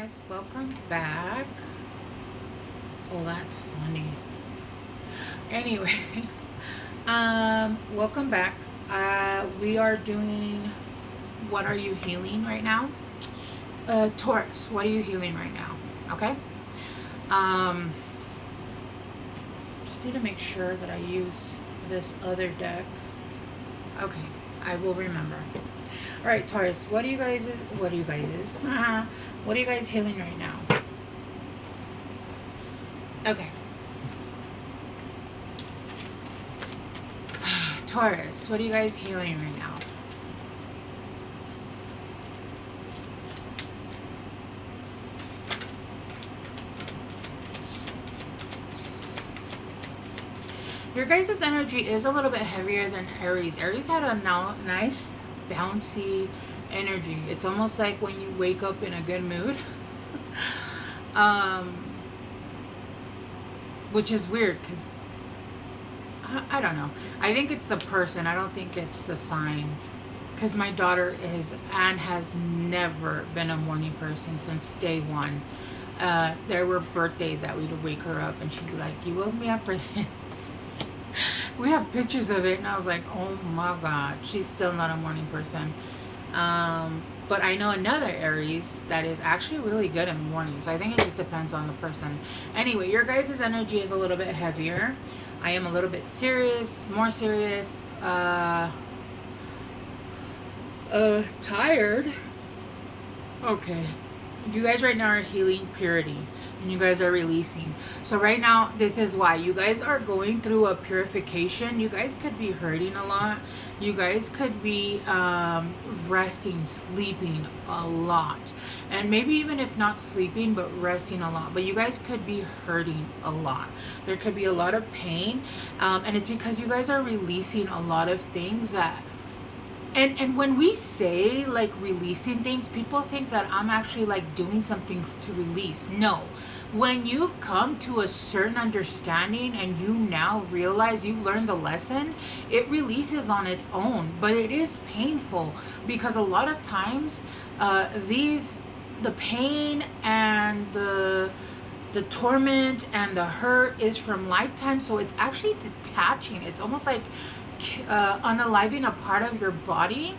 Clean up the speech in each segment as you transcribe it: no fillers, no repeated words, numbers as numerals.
guys, welcome back. Oh, that's funny. Anyway, welcome back. We are doing what are you healing right now? Taurus, what are you healing right now? Okay. Just need to make sure that I use this other deck. Okay, I will remember. All right, Taurus, what are you guys healing right now? Okay. Taurus, what are you guys healing right now? Your guys' energy is a little bit heavier than Aries. Aries had a nice bouncy energy. It's almost like when you wake up in a good mood. Which is weird because I don't know. I think it's the person. I don't think it's the sign. Because my daughter is and has never been a morning person since day one. There were birthdays that we'd wake her up and she'd be like, "You woke me up for this." We have pictures of it and I was like, oh my god, she's still not a morning person. But I know another Aries that is actually really good in the morning, so I think it just depends on the person. Anyway, your guys' energy is a little bit heavier. I am a little bit serious, more serious, tired. Okay, you guys right now are healing purity and you guys are releasing. So right now, this is why you guys are going through a purification. You guys could be hurting a lot. You guys could be resting, sleeping a lot, and maybe even if not sleeping but resting a lot. But you guys could be hurting a lot. There could be a lot of pain, and it's because you guys are releasing a lot of things that and when we say like releasing things, people think that I'm actually like doing something to release. No. When you've come to a certain understanding and you now realize you've learned the lesson, it releases on its own. But it is painful because a lot of times the pain and the torment and the hurt is from lifetime, so it's actually detaching. It's almost like unaliving a part of your body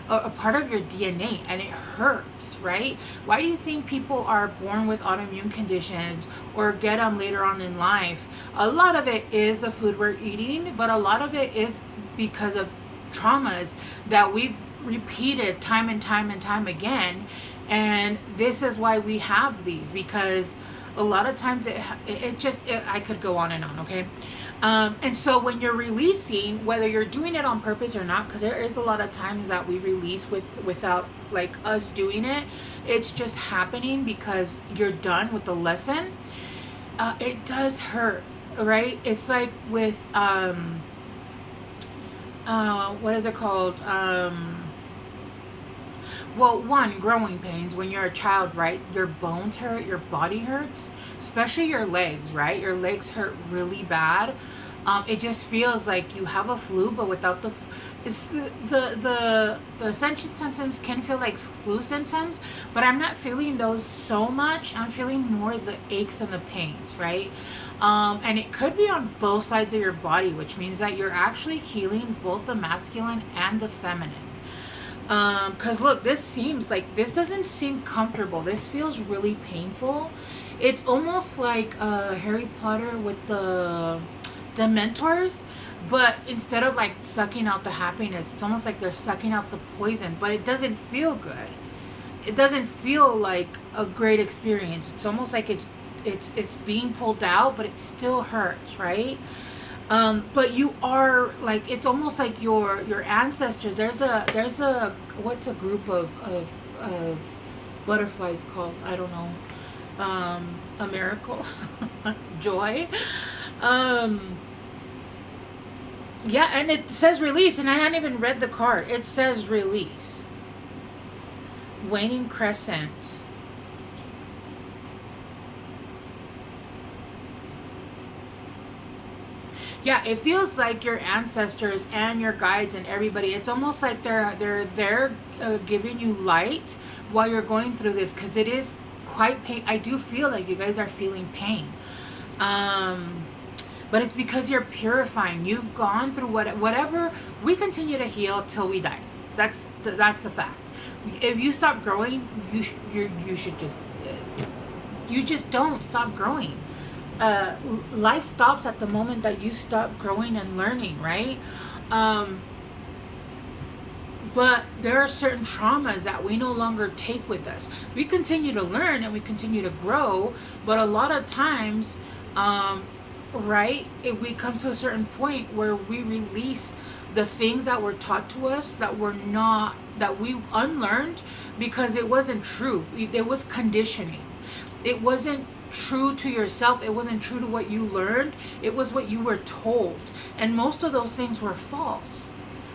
or a part of your DNA, and it hurts, right? Why do you think people are born with autoimmune conditions or get them later on in life? A lot of it is the food we're eating, but a lot of it is because of traumas that we've repeated time and time and time again. And this is why we have these, because a lot of times I could go on and on, okay? And so when you're releasing, whether you're doing it on purpose or not, because there is a lot of times that we release without like us doing it, it's just happening because you're done with the lesson. It does hurt, right? It's like with what is it called? Well, one, growing pains. When you're a child, right, your bones hurt, your body hurts, especially your legs, right? Your legs hurt really bad. It just feels like you have a flu, but without the symptoms can feel like flu symptoms, but I'm not feeling those so much. I'm feeling more the aches and the pains, right? And it could be on both sides of your body, which means that you're actually healing both the masculine and the feminine. Because look, this doesn't seem comfortable. This feels really painful. It's almost like Harry Potter with the Dementors, but instead of like sucking out the happiness, it's almost like they're sucking out the poison, but it doesn't feel good. It doesn't feel like a great experience. It's almost like it's being pulled out, but it still hurts, right? But you are like, it's almost like your ancestors. There's a what's a group of butterflies called? I don't know. A miracle, joy. Yeah, and it says release, and I hadn't even read the card. It says release. Waning crescent. Yeah, it feels like your ancestors and your guides and everybody, it's almost like they're there giving you light while you're going through this, because it is quite pain. I do feel like you guys are feeling pain. But it's because you're purifying. You've gone through whatever. We continue to heal till we die. That's the fact. If you stop growing, you should just you just don't stop growing. Life stops at the moment that you stop growing and learning, right? But there are certain traumas that we no longer take with us. We continue to learn and we continue to grow, but a lot of times, right, if we come to a certain point where we release the things that were taught to us that we unlearned because it wasn't true. It was conditioning. It wasn't true to yourself. It wasn't true to what you learned. It was what you were told. And most of those things were false.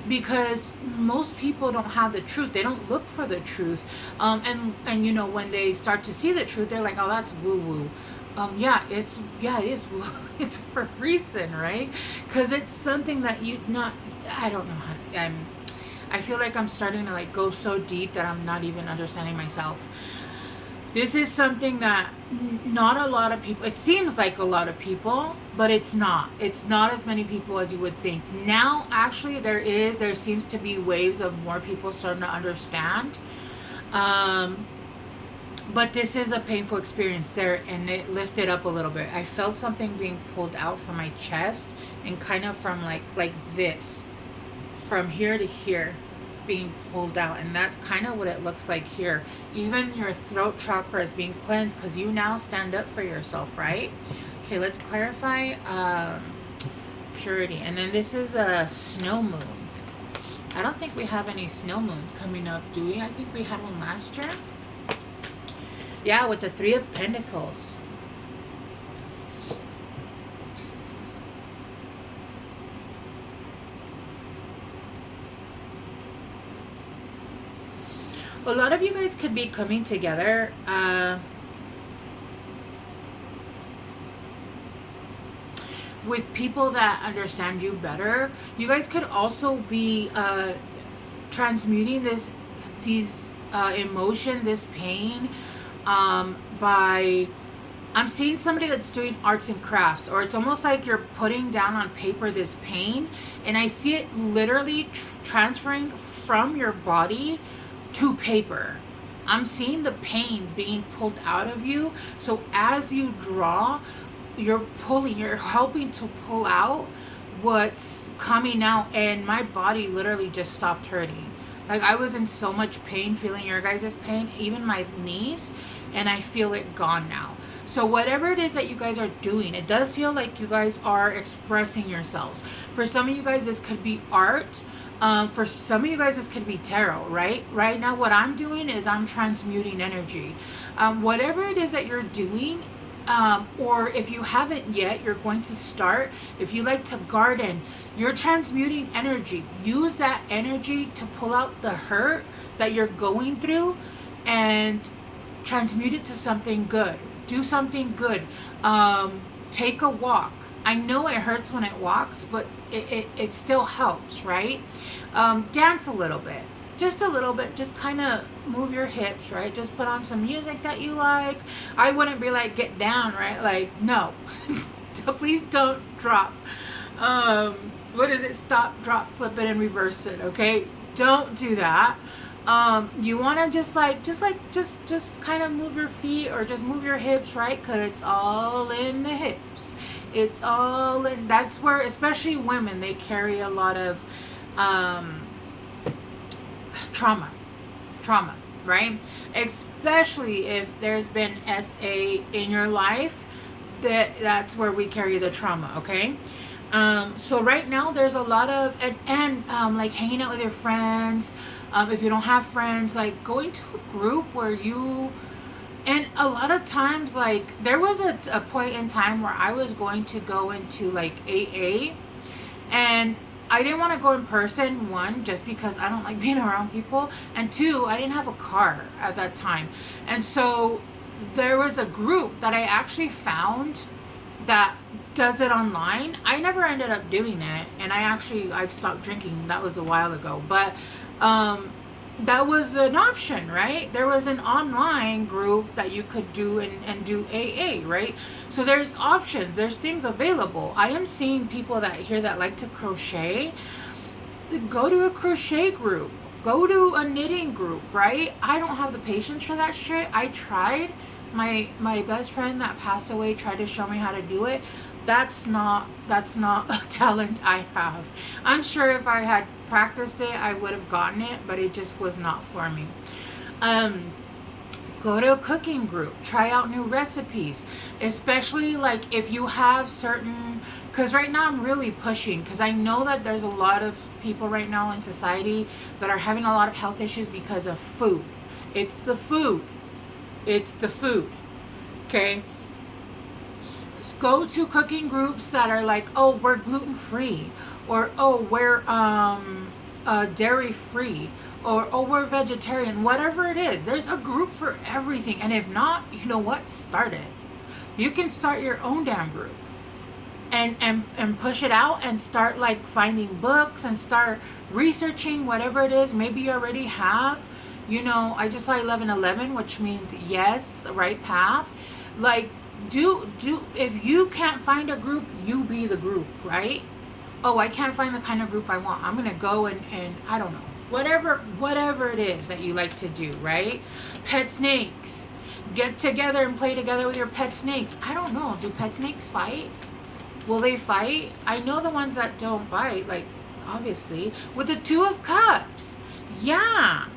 Because most people don't have the truth. They don't look for the truth. And you know, when they start to see the truth, they're like, oh, that's woo-woo. It is woo. It's for a reason, right? Because it's something that I don't know how, I feel like I'm starting to like go so deep that I'm not even understanding myself. This is something that not a lot of people, it seems like a lot of people, but it's not. It's not as many people as you would think. Now, actually, there seems to be waves of more people starting to understand. But this is a painful experience there, and it lifted up a little bit. I felt something being pulled out from my chest and kind of from like this, from here to here, being pulled out, and that's kind of what it looks like here. Even your throat chakra is being cleansed because you now stand up for yourself, right? Okay, let's clarify purity. And then this is a snow moon. I don't think we have any snow moons coming up, do we? I think we had one last year. Yeah, with the 3 of Pentacles. A lot of you guys could be coming together with people that understand you better. You guys could also be transmuting these emotion, this pain, by, I'm seeing somebody that's doing arts and crafts, or it's almost like you're putting down on paper this pain, and I see it literally transferring from your body to paper. I'm seeing the pain being pulled out of you. So as you draw, you're helping to pull out what's coming out, and my body literally just stopped hurting. Like, I was in so much pain, feeling your guys' pain, even my knees, and I feel it gone now. So whatever it is that you guys are doing, it does feel like you guys are expressing yourselves. For some of you guys, this could be art. For some of you guys, this could be tarot, right? Right now, what I'm doing is I'm transmuting energy. Whatever it is that you're doing, or if you haven't yet, you're going to start. If you like to garden, you're transmuting energy. Use that energy to pull out the hurt that you're going through and transmute it to something good. Do something good. Take a walk. I know it hurts when it walks, but it still helps, right? Dance a little bit. Just a little bit. Just kind of move your hips, right? Just put on some music that you like. I wouldn't be like, get down, right? Like, no. Please don't drop. What is it? Stop, drop, flip it, and reverse it, okay? Don't do that. You want to just kind of move your feet, or just move your hips, right? Because it's all in the hips. It's all in, that's where, especially women, they carry a lot of trauma, right? Especially if there's been SA in your life, that's where we carry the trauma, okay? So right now there's a lot of, and like hanging out with your friends. If you don't have friends, like going to a group where you, and a lot of times, like, there was a point in time where I was going to go into like AA, and I didn't want to go in person. One, just because I don't like being around people, and two, I didn't have a car at that time. And so there was a group that I actually found that does it online. I never ended up doing it, and I've stopped drinking. That was a while ago. But that was an option, right? There was an online group that you could do and do AA, right? So there's options, there's things available. I am seeing people that here that like to crochet. Go to a crochet group, go to a knitting group, right? I don't have the patience for that shit. I tried. My best friend that passed away tried to show me how to do it. That's not a talent I have. I'm sure if I had practiced it I would have gotten it, but it just was not for me. um Go to a cooking group, try out new recipes, especially like if you have certain, because right now I'm really pushing, because I know that there's a lot of people right now in society that are having a lot of health issues because of food. It's the food. It's the food. Okay? Go to cooking groups that are like, oh, we're gluten free, or oh, we're dairy free, or oh, we're vegetarian. Whatever it is, there's a group for everything. And if not, you know what? Start it. You can start your own damn group and push it out and start like finding books and start researching whatever it is. Maybe you already have, you know, I just saw 1111, which means yes, the right path. Like, do if you can't find a group, you be the group, right? Oh, I can't find the kind of group I want. I'm gonna go and I don't know, whatever it is that you like to do, right? Pet snakes. Get together and play together with your pet snakes. I don't know. Do pet snakes fight? Will they fight? I know the ones that don't bite, like obviously. With the Two of Cups. Yeah.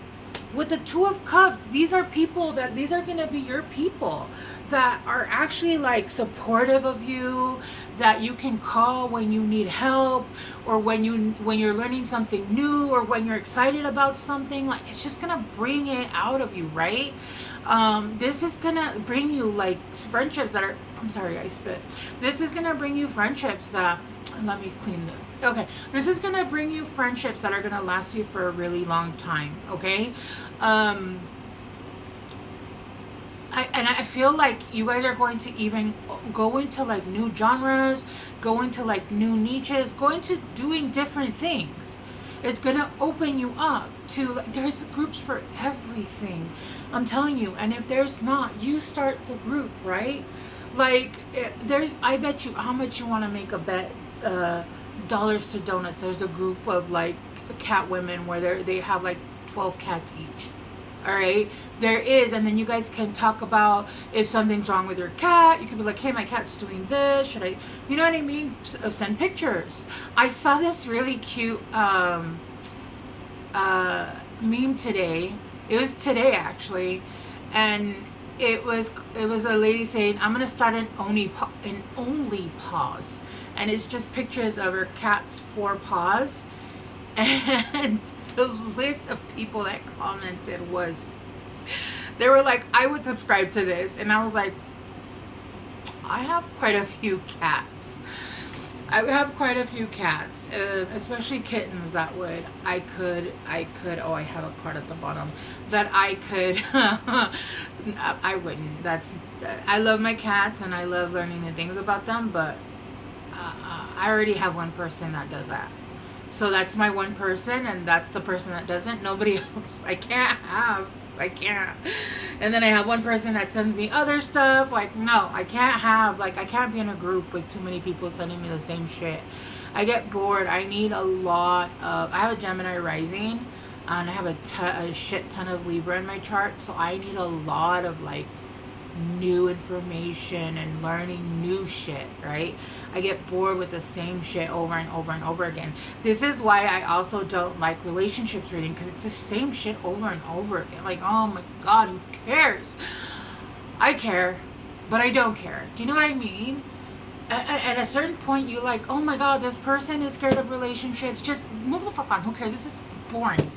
With the Two of Cups, these are gonna be your people that are actually like supportive of you, that you can call when you need help, or when you're learning something new, or when you're excited about something. Like, it's just gonna bring it out of you, right? This is gonna bring you like friendships that are, I'm sorry, I spit. This is gonna bring you friendships that, let me clean this. Okay, this is gonna bring you friendships that are gonna last you for a really long time. Okay, I feel like you guys are going to even go into like new genres, go into like new niches, go into doing different things. It's gonna open you up to, like, there's groups for everything, I'm telling you. And if there's not, you start the group, right? Like, I bet you, how much you want to make a bet, dollars to donuts. There's a group of like cat women where they have like 12 cats each. All right, there is. And then you guys can talk about if something's wrong with your cat. You could be like, hey, my cat's doing this, should I, you know what I mean? Send pictures. I saw this really cute meme today. It was today actually, and it was a lady saying, I'm gonna start an only pause, and it's just pictures of her cat's 4 paws. And the list of people that commented was, they were like, I would subscribe to this. And I was like, I have quite a few cats. Especially kittens that would, I could, oh, I have a card at the bottom, that I could, I wouldn't, I love my cats and I love learning new things about them, but I already have one person that does that. So that's my one person, and that's the person that doesn't. Nobody else. I can't. And then I have one person that sends me other stuff. Like, no, I can't have, like, I can't be in a group with too many people sending me the same shit. I get bored. I need a lot of, I have a Gemini rising, and I have a shit ton of Libra in my chart. So I need a lot of, like, new information and learning new shit, right? I get bored with the same shit over and over and over again. This is why I also don't like relationships reading, because it's the same shit over and over again. Like, oh my god, who cares? I care, but I don't care. Do you know what I mean? At a certain point, you're like, oh my god, this person is scared of relationships. Just move the fuck on. Who cares? This is boring.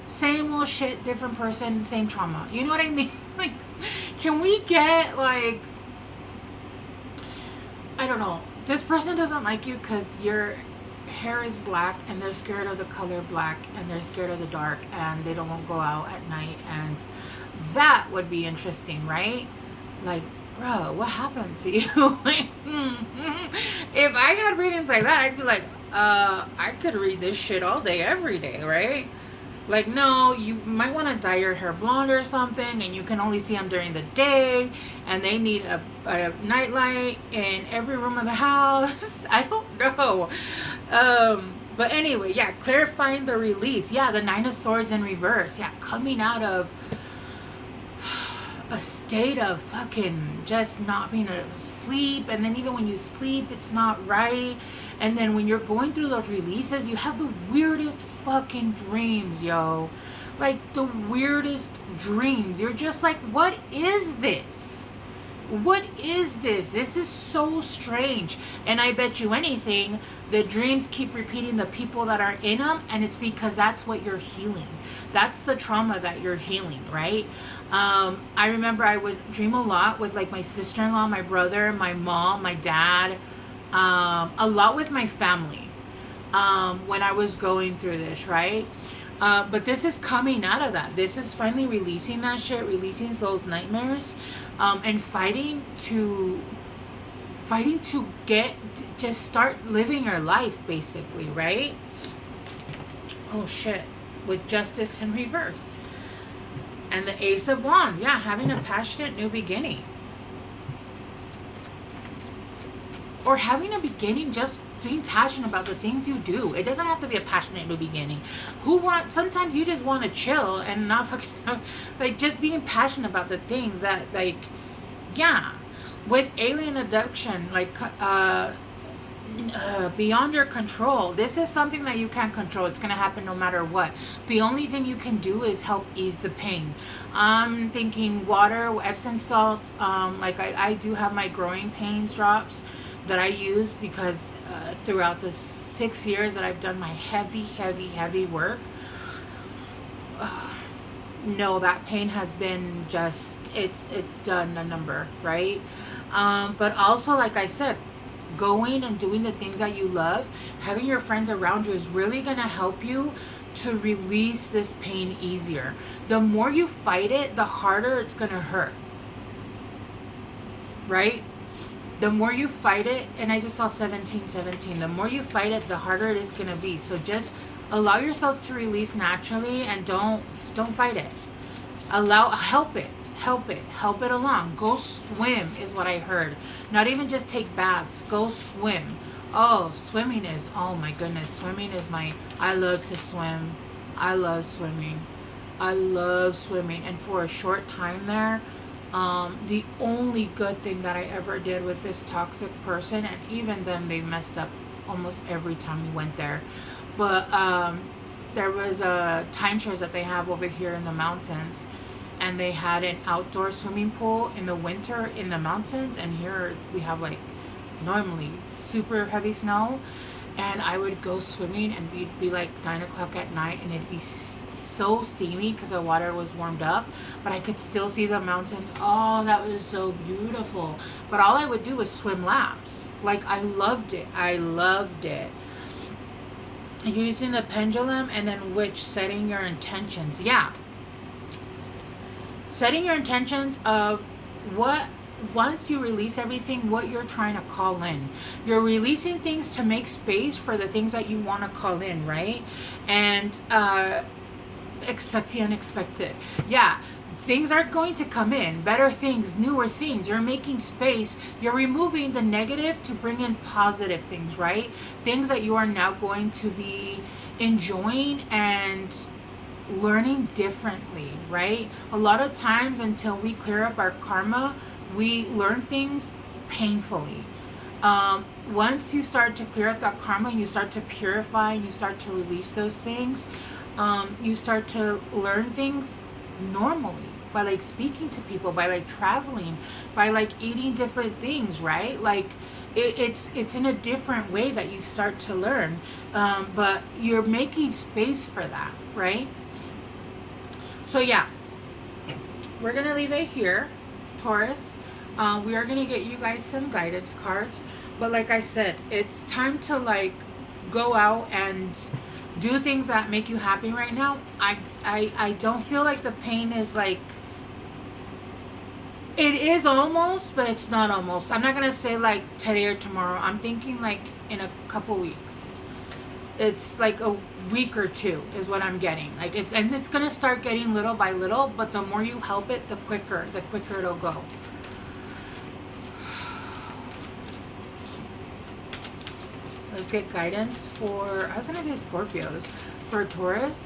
Same old shit, different person, same trauma. You know what I mean? Like, can we get, like, I don't know, this person doesn't like you because your hair is black and they're scared of the color black and they're scared of the dark and they don't go out at night, and that would be interesting, right? Like, bro, what happened to you? Like, if I had readings like that, I'd be like, I could read this shit all day, every day, right? Like, no, you might want to dye your hair blonde or something, and you can only see them during the day, and they need a night light in every room of the house. I don't know. But anyway, yeah, clarifying the release. Yeah, the Nine of Swords in reverse. Yeah, coming out of a state of fucking just not being able to sleep, and then even when you sleep it's not right, and then when you're going through those releases you have the weirdest fucking dreams, yo. Like the weirdest dreams. You're just like, what is this? What is this? This is so strange. And I bet you anything, the dreams keep repeating the people that are in them, and it's because that's what you're healing. That's the trauma that you're healing, right? I remember I would dream a lot with like my sister-in-law, my brother, my mom, my dad, a lot with my family, when I was going through this, right? But this is coming out of that. This is finally releasing that shit, releasing those nightmares, and fighting to just start living your life, basically, right? Oh shit, with Justice in reverse. And the Ace of Wands, yeah, having a passionate new beginning. Or having a beginning, just being passionate about the things you do. It doesn't have to be a passionate new beginning. Sometimes you just want to chill and not fucking, like, just being passionate about the things that, like, yeah. With alien abduction, like, beyond your control. This is something that you can't control. It's going to happen no matter what. The only thing you can do is help ease the pain. I'm thinking water, Epsom salt. Like I do have my growing pains drops that I use because throughout the 6 years that I've done my heavy work, no, that pain has been just, it's done a number, right? But also, like I said, going and doing the things that you love, having your friends around you is really going to help you to release this pain easier. The more you fight it, the harder it's going to hurt, right? The more you fight it, and I just saw 1717, the more you fight it, the harder it is going to be. So just allow yourself to release naturally, and don't fight it. Help it along. Go swim is what I heard. Not even just take baths, go swim. Oh, swimming is, oh my goodness, swimming is I love to swim. I love swimming. And for a short time there, the only good thing that I ever did with this toxic person, and even then they messed up almost every time we went there, but there was timeshares that they have over here in the mountains, and they had an outdoor swimming pool in the winter in the mountains, and here we have like normally super heavy snow, and I would go swimming and it'd be like 9 o'clock at night, and it'd be so steamy because the water was warmed up, but I could still see the mountains. Oh, that was so beautiful. But all I would do was swim laps. Like, I loved it. Using the pendulum, and then setting your intentions. Yeah, setting your intentions of what, once you release everything, what you're trying to call in. You're releasing things to make space for the things that you want to call in, right? And expect the unexpected. Yeah, things are going to come in, better things, newer things. You're making space. You're removing the negative to bring in positive things, right? Things that you are now going to be enjoying and learning differently, right? A lot of times, until we clear up our karma, we learn things painfully. Once you start to clear up that karma and you start to purify and you start to release those things, you start to learn things normally, by like speaking to people, by like traveling, by like eating different things, right? Like it's in a different way that you start to learn, but you're making space for that, right? So yeah, we're gonna leave it here, Taurus. We are gonna get you guys some guidance cards, but like I said, it's time to like go out and do things that make you happy right now. I don't feel like the pain is like, it is almost, but it's not almost. I'm not gonna say like today or tomorrow. I'm thinking like in a couple weeks. it's like a week or two is what I'm getting. Like and it's gonna start getting little by little, but the more you help it, the quicker it'll go. Let's get guidance for, I was gonna say Scorpios, for Taurus.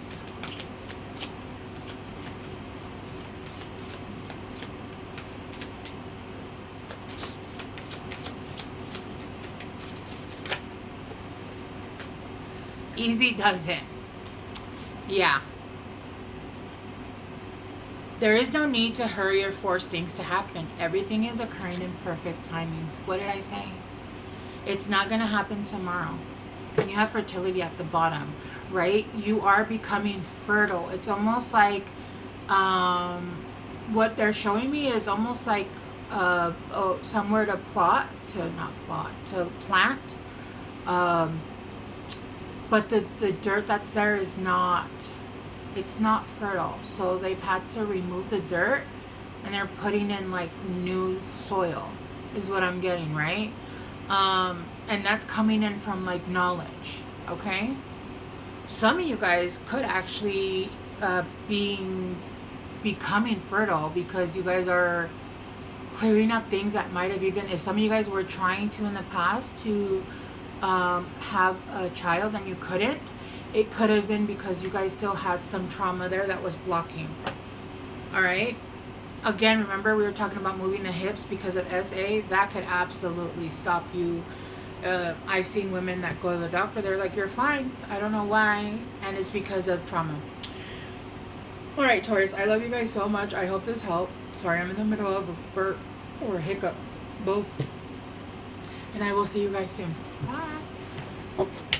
Easy does it. Yeah. There is no need to hurry or force things to happen. Everything is occurring in perfect timing. What did I say? It's not going to happen tomorrow. And you have fertility at the bottom, right? You are becoming fertile. It's almost like what they're showing me is almost like somewhere to to plant. But the dirt that's there is not, it's not fertile. So they've had to remove the dirt and they're putting in like new soil is what I'm getting, right? And that's coming in from like knowledge, okay? Some of you guys could actually becoming fertile because you guys are clearing up things that might have, even if some of you guys were trying to in the past to have a child and you couldn't, it could have been because you guys still had some trauma there that was blocking. All right, again, remember we were talking about moving the hips because of SA. That could absolutely stop you. I've seen women that go to the doctor, they're like, you're fine, I don't know why, and it's because of trauma. All right, Taurus, I love you guys so much. I hope this helped. Sorry, I'm in the middle of a burp or a hiccup, both. And I will see you guys soon. Bye.